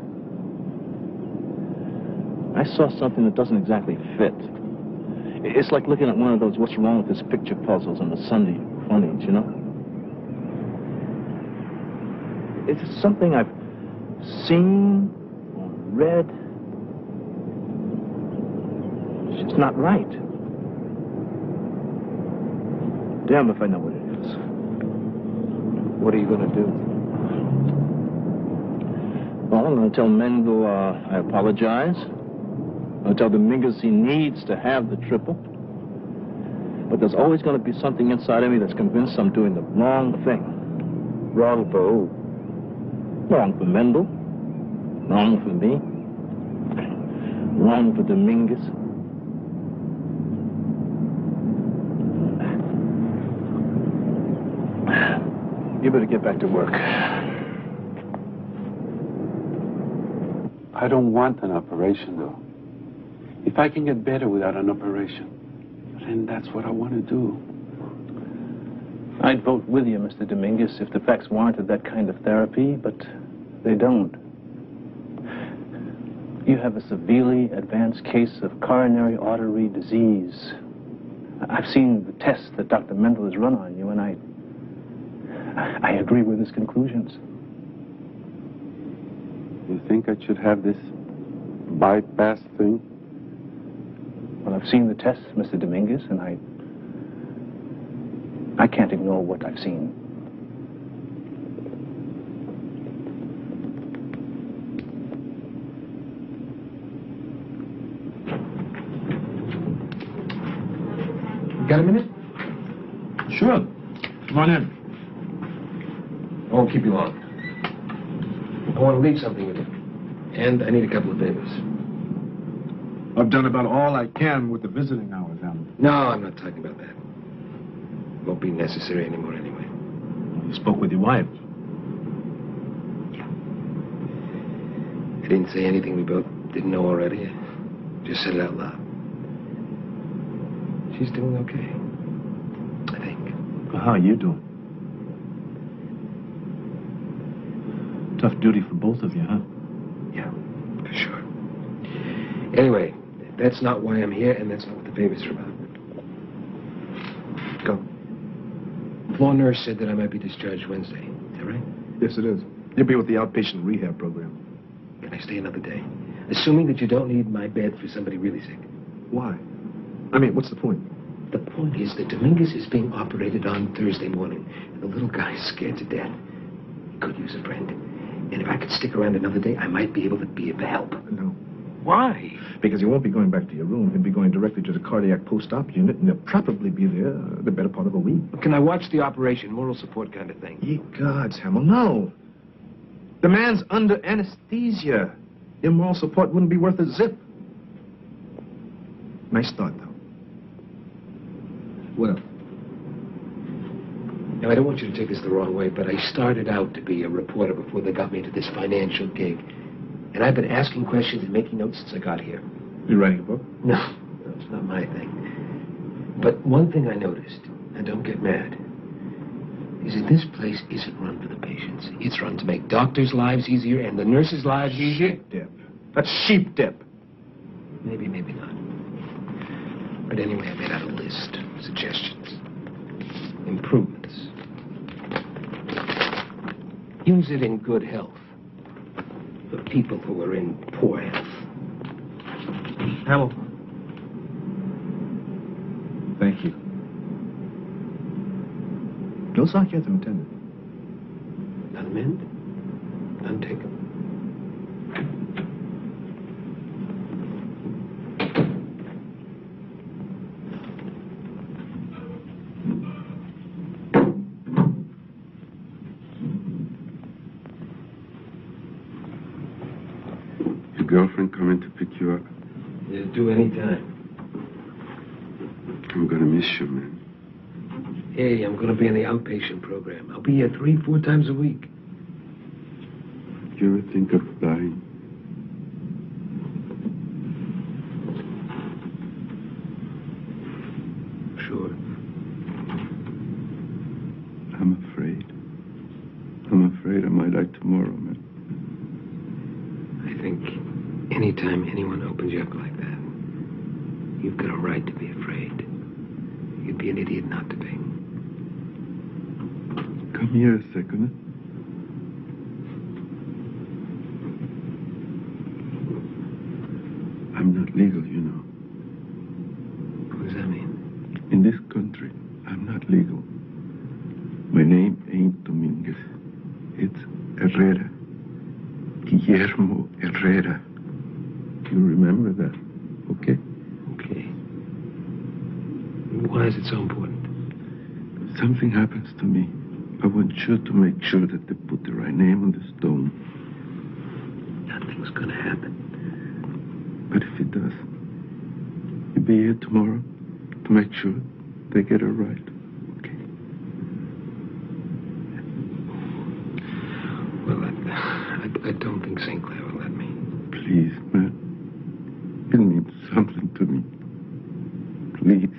I saw something that doesn't exactly fit. It's like looking at one of those what's wrong with this picture puzzles on the Sunday funnies, you know? It's something I've seen or read. It's just not right. Damn if I know what it is. What are you going to do? Well, I'm going to tell Mendel I apologize. I'll tell the Mingus he needs to have the triple. But there's always going to be something inside of me that's convinced I'm doing the wrong thing. Wrong for who? Wrong for Mendel. Wrong for me. Wrong for Dominguez. You better get back to work. I don't want an operation, though. If I can get better without an operation, then that's what I want to do. I'd vote with you, Mr. Dominguez, if the facts warranted that kind of therapy, but they don't. You have a severely advanced case of coronary artery disease. I've seen the tests that Dr. Mendel has run on you, and I agree with his conclusions. You think I should have this bypass thing? Well, I've seen the tests, Mr. Dominguez, and I can't ignore what I've seen. Got a minute? Sure. Come on in. I won't keep you long. I want to leave something with you. And I need a couple of favors. I've done about all I can with the visiting hours, Hamlet. No, I'm not talking about that. Won't be necessary anymore anyway. You spoke with your wife. Yeah. I didn't say anything we both didn't know already. I just said it out loud. She's doing okay, I think. Well, how are you doing? Tough duty for both of you, huh? Yeah, for sure. Anyway, that's not why I'm here, and that's not what the favors are about. Go. The floor nurse said that I might be discharged Wednesday. Is that right? Yes, it is. You'll be with the outpatient rehab program. Can I stay another day? Assuming that you don't need my bed for somebody really sick. Why? I mean, what's the point? The point is that Dominguez is being operated on Thursday morning. And the little guy's scared to death. He could use a friend. And if I could stick around another day, I might be able to be of help. No. Why? Because you won't be going back to your room. You'll be going directly to the cardiac post-op unit, and you'll probably be there the better part of a week. Can I watch the operation? Moral support kind of thing. Ye gods, Hamill, no. The man's under anesthesia. Your moral support wouldn't be worth a zip. Nice start, though. Well, now I don't want you to take this the wrong way, but I started out to be a reporter before they got me into this financial gig. And I've been asking questions and making notes since I got here. You writing a book? No, it's not my thing. But one thing I noticed, and don't get mad, is that this place isn't run for the patients. It's run to make doctors' lives easier and the nurses' lives easier. Sheep dip. That's sheep dip. Maybe, maybe not. But anyway, I made out a list. Suggestions. Improvements. Use it in good health. For people who are in poor health. Hamill. Thank you. No sarcasm intended. None meant, none taken. Your girlfriend coming to pick you up? Yeah, do any time. I'm gonna miss you, man. Hey, I'm going to be in the outpatient program. I'll be here 3-4 times a week. You ever think of dying? Sure. I'm afraid. I'm afraid I might die tomorrow, man. I think anytime anyone opens you up like that, you've got a right to be afraid. You'd be an idiot not to be. Come here a second. I'm not legal, you know. What does that mean? In this country, I'm not legal. My name ain't Dominguez. It's Herrera. Guillermo Herrera. You remember that, okay? Okay. Why is it so important? If something happens to me, I want you to make sure that they put the right name on the stone. Nothing's gonna happen. But if it does, you'll be here tomorrow to make sure they get it right. Okay? Well, I don't think St. Clair will let me. Please, man. It means something to me. Please.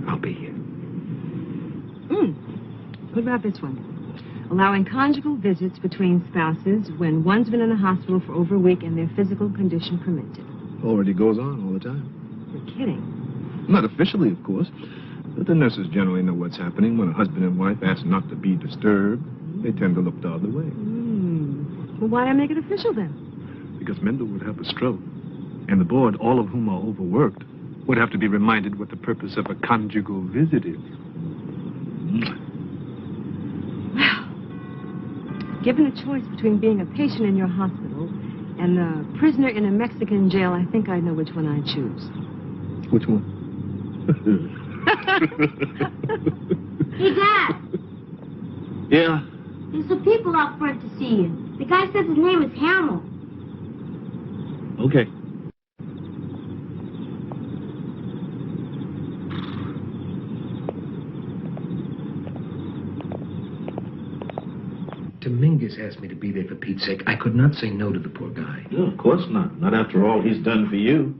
I'll be here. What about this one? Allowing conjugal visits between spouses when one's been in the hospital for over a week and their physical condition permits it. Already goes on all the time. You're kidding. Not officially, of course. But the nurses generally know what's happening when a husband and wife ask not to be disturbed. They tend to look the other way. Well, why not make it official then? Because Mendel would have a stroke. And the board, all of whom are overworked, would have to be reminded what the purpose of a conjugal visit is. Given a choice between being a patient in your hospital and a prisoner in a Mexican jail, I think I know which one I'd choose. Which one? Hey, Dad. Yeah? There's some people out front to see you. The guy says his name is Hamill. Okay. Dominguez asked me to be there for Pete's sake. I could not say no to the poor guy. No, of course not. Not after all he's done for you.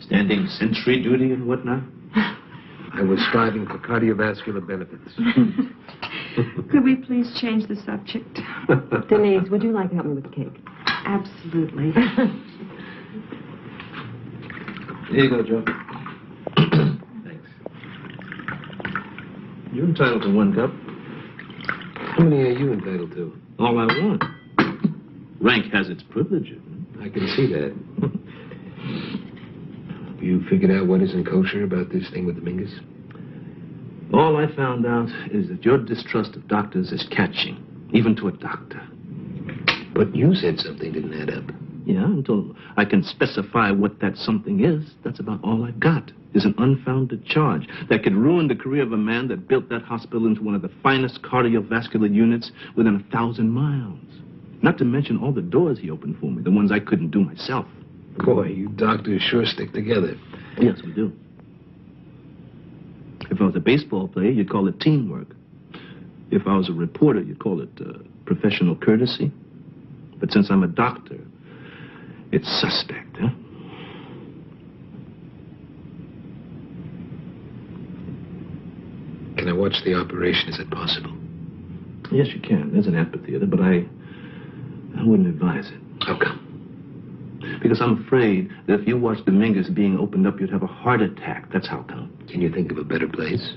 Standing sentry duty and whatnot. I was striving for cardiovascular benefits. Could we please change the subject? Denise, would you like to help me with the cake? Absolutely. Here you go, Joe. Thanks. You're entitled to 1 cup. How many are you entitled to? All I want. Rank has its privileges. I can see that. You figured out what isn't kosher about this thing with Dominguez? All I found out is that your distrust of doctors is catching, even to a doctor. But you said something didn't add up. Yeah, until I can specify what that something is, that's about all I've got, is an unfounded charge that could ruin the career of a man that built that hospital into one of the finest cardiovascular units within 1,000 miles. Not to mention all the doors he opened for me, the ones I couldn't do myself. Boy, you doctors sure stick together. Yes, we do. If I was a baseball player, you'd call it teamwork. If I was a reporter, you'd call it professional courtesy. But since I'm a doctor, it's suspect, huh? Can I watch the operation? Is it possible? Yes, you can. There's an amphitheater, but I wouldn't advise it. How come? Because I'm afraid that if you watched Dominguez being opened up, you'd have a heart attack. That's how come. Can you think of a better place?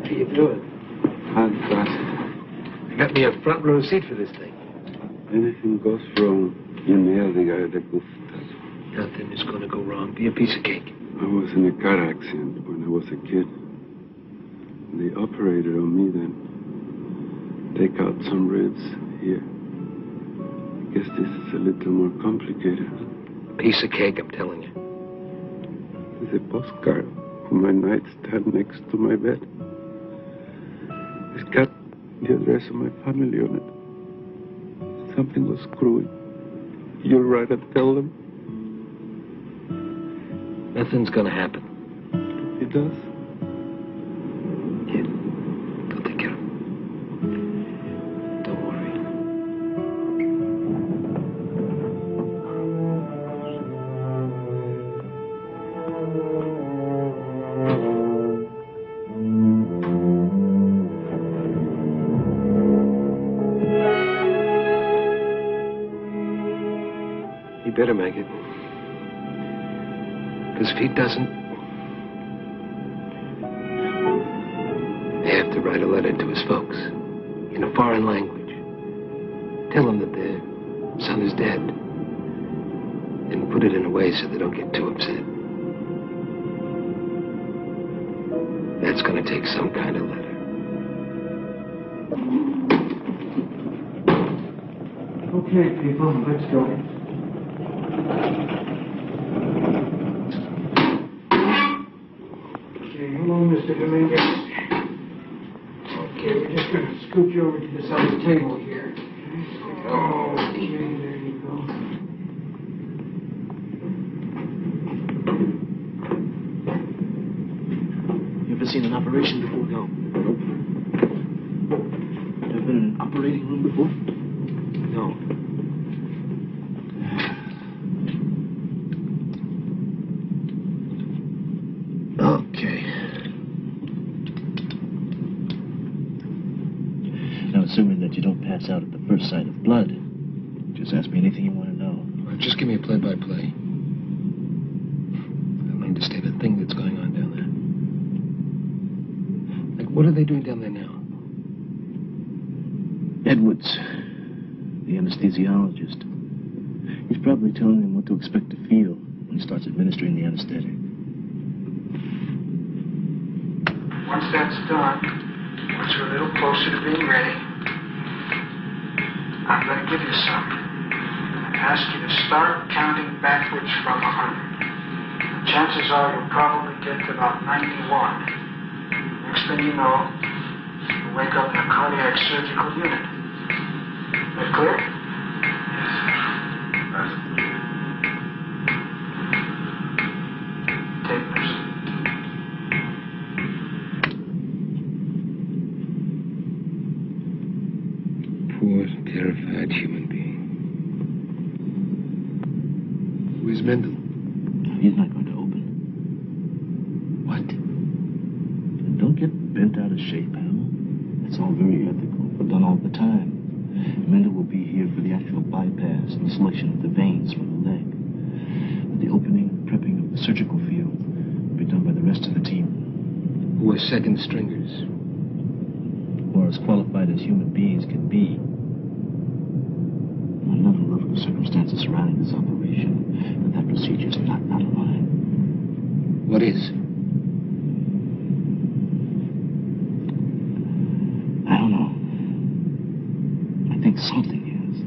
How you doing? I'm Gossett. I got me a front row seat for this thing. Anything goes wrong, you nail the guy that gustas. Nothing is going to go wrong. Be a piece of cake. I was in a car accident when I was a kid. They operated on me then. Take out some ribs here. I guess this is a little more complicated. Piece of cake, I'm telling you. There's a postcard on my nightstand next to my bed. It's got the address of my family on it. Something was screwy. You'll write and tell them? Nothing's going to happen. It does? Yeah. They'll take care of him. Don't worry. He better make it. Because if he doesn't, they have to write a letter to his folks in a foreign language. Tell them that their son is dead. and put it in a way so they don't get too upset. That's going to take some kind of letter. Okay, people, let's go. Okay, hello, Mr. Dominguez. Okay, we're just going to scoot you over to this other table here. Okay, there you go. You ever seen an operation before? No. Nope. You ever been in an operating room before? No. Okay. Now, assuming that you don't pass out at the first sight of blood, just ask me anything you want to know. Well, just give me a play-by-play. I don't understand a thing that's going on down there. Like, what are they doing down there now? Edwards, the anesthesiologist. He's probably telling him what to expect to feel when he starts administering the anesthetic. Once that's done, once we're a little closer to being ready, I'm going to give you something. I'm going to ask you to start counting backwards from 100. The chances are you'll probably get to about 91. Next thing you know, you'll wake up in a cardiac surgical unit. That clear? Yes. Tape nurse. Poor, terrified human being. Where's Mendel? He's not going to open. What? And don't get bent out of shape, Hal. It's all very ethical, but done all the time. Mendel will be here for the actual bypass and the selection of the veins from the leg. But the opening and prepping of the surgical field will be done by the rest of the team. Who are second stringers? Who are as qualified as human beings can be. I never look at the circumstances surrounding this operation, but that procedure is not out of line. What is? I don't know. I think something is.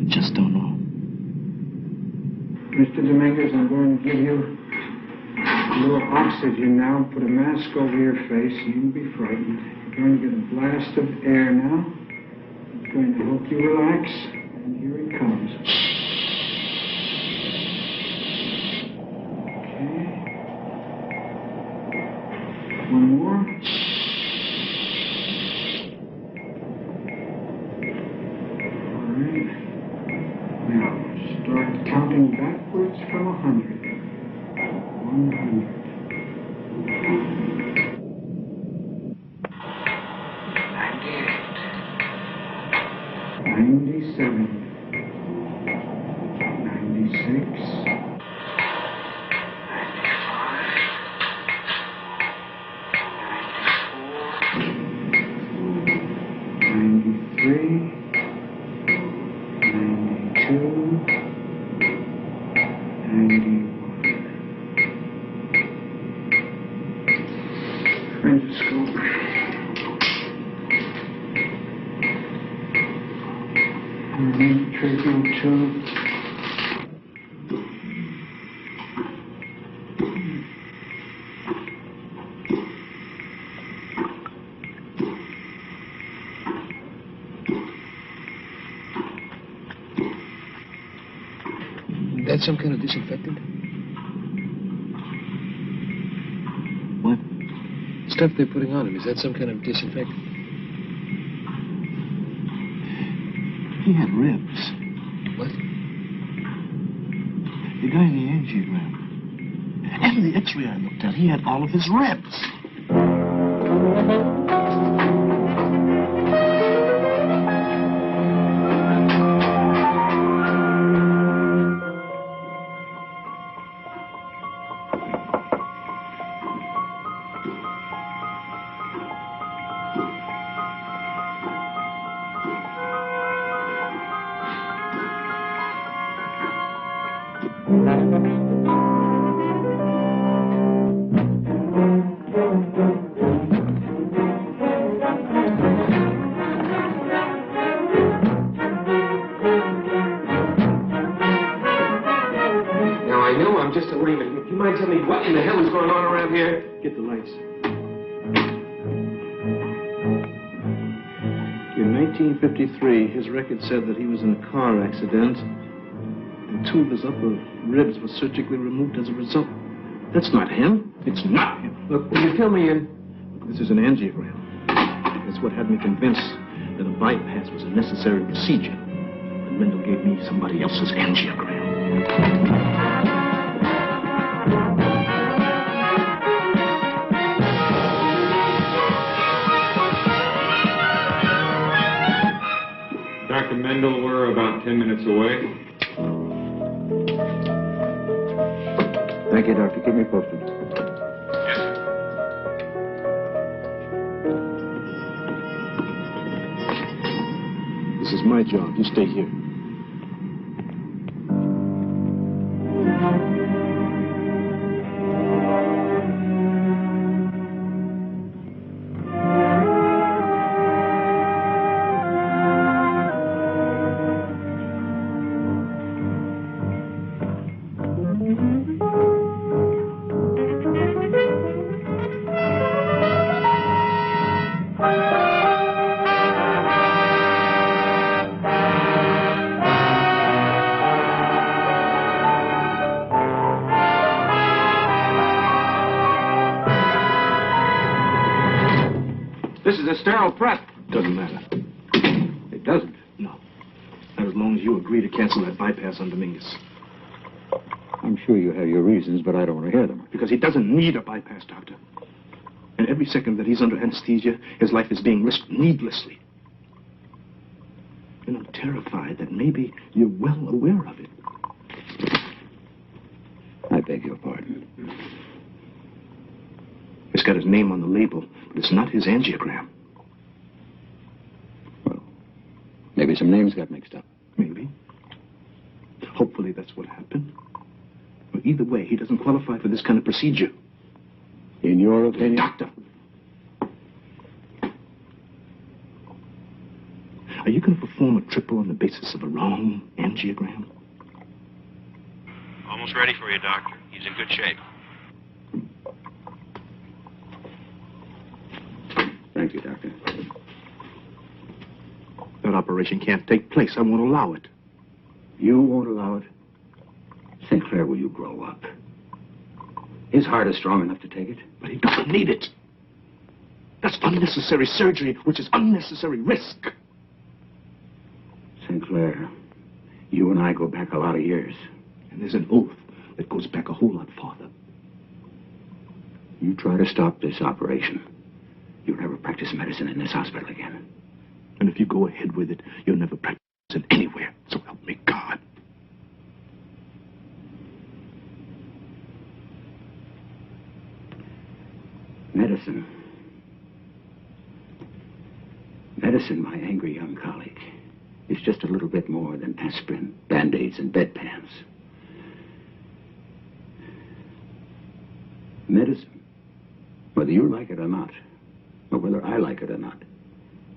I just don't know. Mr. Dominguez, I'm going to give you a little oxygen now. Put a mask over your face. You won't be frightened. You're going to get a blast of air now. It's going to help you relax. And here it comes. Okay. One more. All right. Now, start counting backwards from 100. 100. 97, 96, 93, 92, 91. Frenchoscope. Tracheal tube. That's some kind of disinfectant? What? Stuff they're putting on him, is that some kind of disinfectant? He had ribs. What? The guy in the angiogram. And the x-ray I looked at, he had all of his ribs. Now, I know I'm just a layman. Do you mind telling me what in the hell is going on around here? Get the lights. In 1953, his record said that he was in a car accident, and 2 of his upper ribs were surgically removed as a result. That's not him. It's not him. Look, will you fill me in? Look, this is an angiogram. That's what had me convinced that a bypass was a necessary procedure. But Mendel gave me somebody else's angiogram. Dr. Mendel, we're about 10 minutes away. Thank you, Doctor. Keep me posted. This is my job. You stay here. This is a sterile prep. Doesn't matter. It doesn't. No. Not as long as you agree to cancel that bypass on Dominguez. I'm sure you have your reasons, but I don't want to hear them. Because he doesn't need a bypass, Doctor. And every second that he's under anesthesia, his life is being risked needlessly. And I'm terrified that maybe you're well aware of it. I beg your pardon. It's got his name on the label, but it's not his angiogram. Well, maybe some names got mixed up. Maybe. Hopefully that's what happened. But either way, he doesn't qualify for this kind of procedure. In your opinion? Doctor! Are you going to perform a triple on the basis of a wrong angiogram? Almost ready for you, Doctor. He's in good shape. Thank you, Doctor. That operation can't take place. I won't allow it. You won't allow it? St. Clair, will you grow up? His heart is strong enough to take it. But he doesn't need it. That's unnecessary surgery, which is unnecessary risk. St. Clair, you and I go back a lot of years. And there's an oath that goes back a whole lot farther. You try to stop this operation, you'll never practice medicine in this hospital again. And if you go ahead with it, you'll never practice it anywhere. So help me God. Medicine. Medicine, my angry young colleague, is just a little bit more than aspirin, Band-Aids, and bedpans. Medicine, whether you like it or not, or whether I like it or not,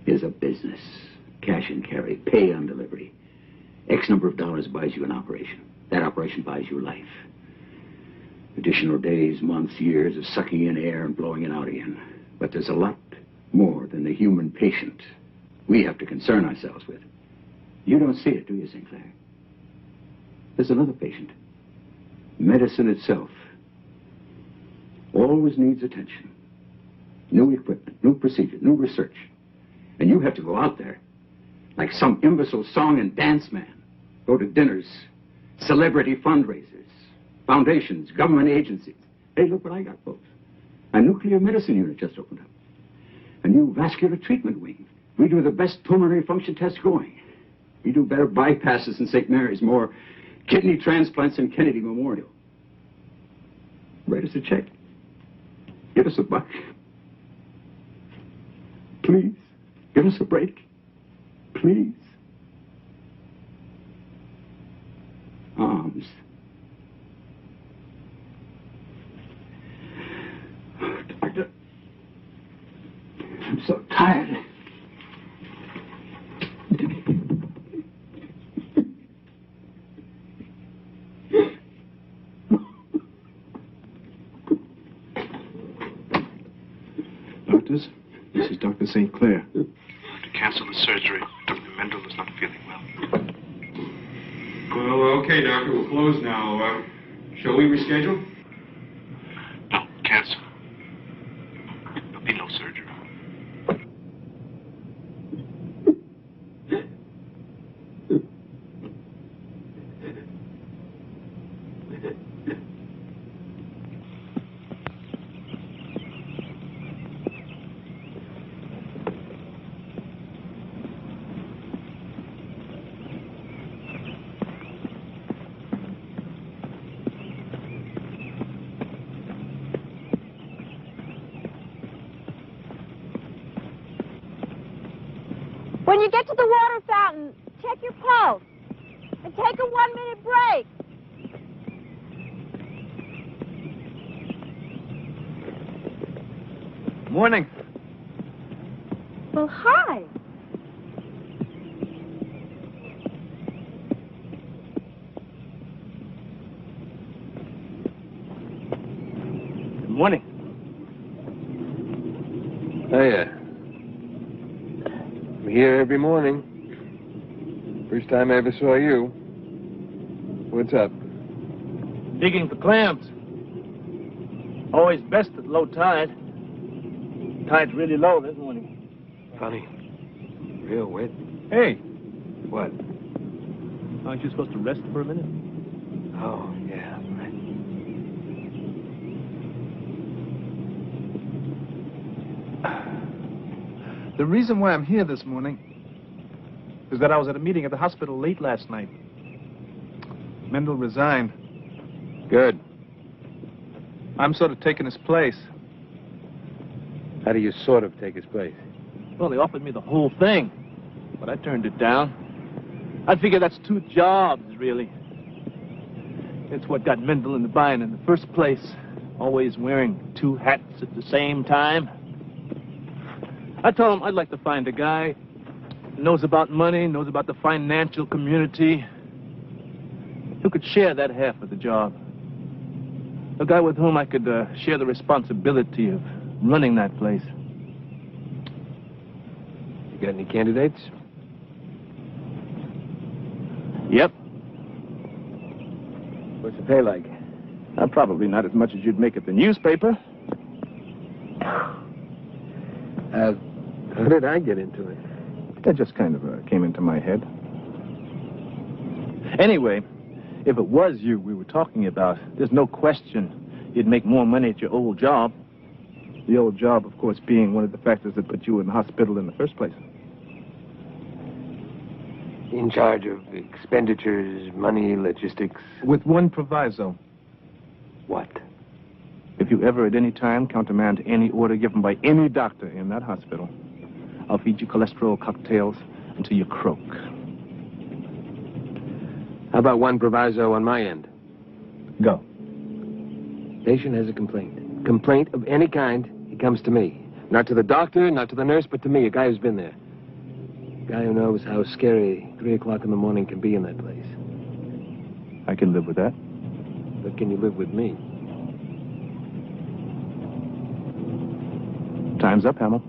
is a business. Cash and carry, pay on delivery. X number of dollars buys you an operation. That operation buys you life. Additional days, months, years of sucking in air and blowing it out again. But there's a lot more than the human patient we have to concern ourselves with. You don't see it, do you, St. Clair? There's another patient. Medicine itself always needs attention. New equipment, new procedure, new research. And you have to go out there like some imbecile song and dance man. Go to dinners, celebrity fundraisers, foundations, government agencies. Hey, look what I got, folks. A nuclear medicine unit just opened up. A new vascular treatment wing. We do the best pulmonary function tests going. We do better bypasses in St. Mary's, more kidney transplants in Kennedy Memorial. Write us a check. Give us a buck. Please, give us a break. Please. Arms so tired. Doctors, this is Dr. St. Clair. To cancel the surgery. Dr. Mendel is not feeling well. Well, okay, Doctor, we'll close now. Shall we reschedule? No, cancel. There'll be no surgery. When you get to the water fountain, check your pulse and take a 1-minute break. Morning. Well, hi. Good morning. Hiya. I'm here every morning. First time I ever saw you. What's up? Digging for clams. Always best at low tide. Tide's really low this morning. Funny. Real wet. Hey, What? aren't you supposed to rest for a minute? Oh, yeah, right. The reason why I'm here this morning is that I was at a meeting at the hospital late last night. Mendel resigned. Good. I'm sort of taking his place. How do you sort of take his place? Well, they offered me the whole thing, but I turned it down. I figure that's 2 jobs, really. It's what got Mendel into buying in the first place. Always wearing 2 hats at the same time. I told him I'd like to find a guy who knows about money, knows about the financial community, who could share that half of the job. A guy with whom I could share the responsibility of running that place. You got any candidates? Yep. What's the pay like? Probably not as much as you'd make at the newspaper. How did I get into it? That just kind of came into my head. Anyway, if it was you we were talking about, there's no question you'd make more money at your old job. The old job, of course, being one of the factors that put you in the hospital in the first place. In charge of expenditures, money, logistics. With one proviso. What? If you ever at any time countermand any order given by any doctor in that hospital, I'll feed you cholesterol cocktails until you croak. How about one proviso on my end? Go. Patient has a complaint. Complaint of any kind, he comes to me. Not to the doctor, not to the nurse, but to me, a guy who's been there. A guy who knows how scary 3 o'clock in the morning can be in that place. I can live with that. But can you live with me? Time's up, Hamill.